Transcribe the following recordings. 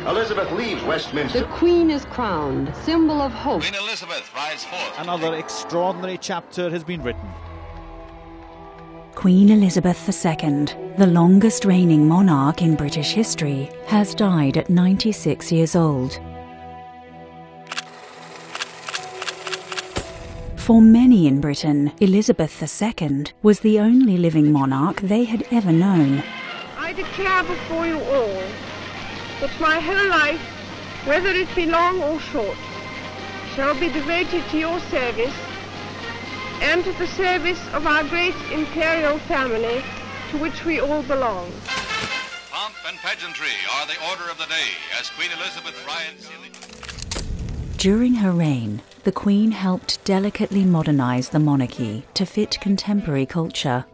Elizabeth leaves Westminster. The Queen is crowned, symbol of hope. Queen Elizabeth rides forth. Another extraordinary chapter has been written. Queen Elizabeth II, the longest reigning monarch in British history, has died at 96 years old. For many in Britain, Elizabeth II was the only living monarch they had ever known. I declare before you all that my whole life, whether it be long or short, shall be devoted to your service and to the service of our great imperial family to which we all belong. Pomp and pageantry are the order of the day as Queen Elizabeth rides in the... During her reign, the Queen helped delicately modernise the monarchy to fit contemporary culture.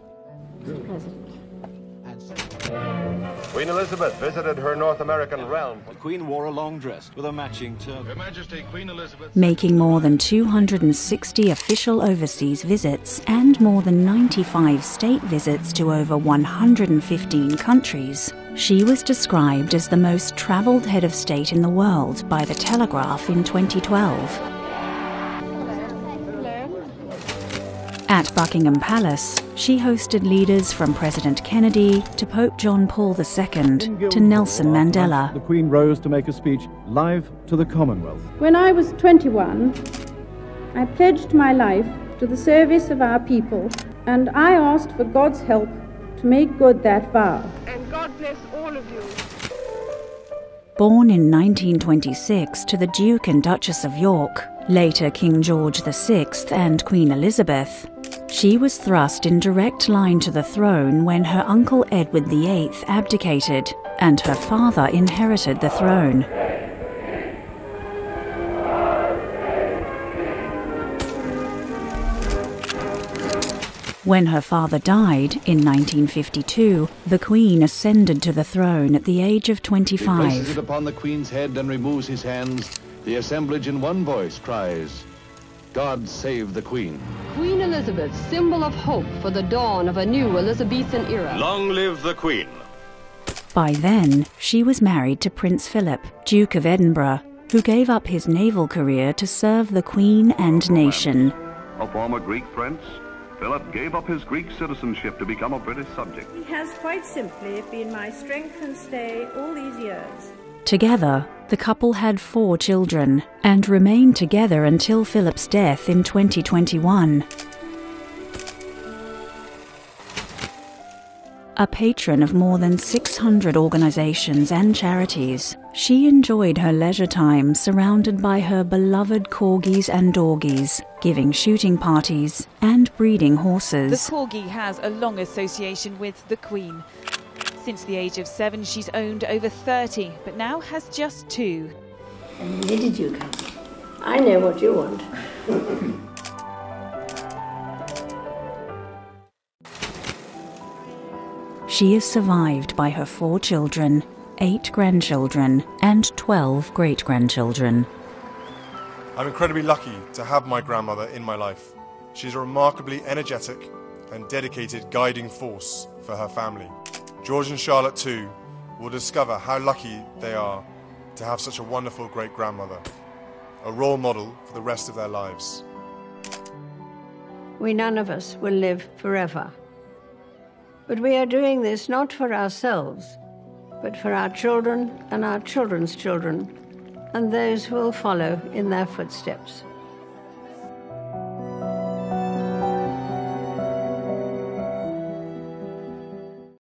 Queen Elizabeth visited her North American realm. The Queen wore a long dress with a matching turban. Her Majesty Queen Elizabeth... Making more than 260 official overseas visits and more than 95 state visits to over 115 countries, she was described as the most travelled head of state in the world by The Telegraph in 2012. At Buckingham Palace, she hosted leaders from President Kennedy to Pope John Paul II to Nelson Mandela. The Queen rose to make a speech live to the Commonwealth. When I was 21, I pledged my life to the service of our people, and I asked for God's help to make good that vow. And God bless all of you. Born in 1926 to the Duke and Duchess of York, later King George VI and Queen Elizabeth, she was thrust in direct line to the throne when her uncle Edward VIII abdicated and her father inherited the throne. When her father died in 1952, the Queen ascended to the throne at the age of 25. He places it upon the Queen's head and removes his hands. The assemblage in one voice cries, "God save the Queen." Queen Elizabeth, symbol of hope for the dawn of a new Elizabethan era. Long live the Queen. By then, she was married to Prince Philip, Duke of Edinburgh, who gave up his naval career to serve the Queen and nation. A former Greek prince, Philip gave up his Greek citizenship to become a British subject. He has quite simply been my strength and stay all these years. Together, the couple had 4 children and remained together until Philip's death in 2021. A patron of more than 600 organisations and charities, she enjoyed her leisure time surrounded by her beloved corgis and dorgies, giving shooting parties and breeding horses. The corgi has a long association with the Queen. Since the age of 7, she's owned over 30, but now has just 2. And where did you come? I know what you want. She is survived by her 4 children, 8 grandchildren, and 12 great-grandchildren. I'm incredibly lucky to have my grandmother in my life. She's a remarkably energetic and dedicated guiding force for her family. George and Charlotte too will discover how lucky they are to have such a wonderful great-grandmother, a role model for the rest of their lives. We none of us will live forever. But we are doing this not for ourselves, but for our children and our children's children, and those who will follow in their footsteps.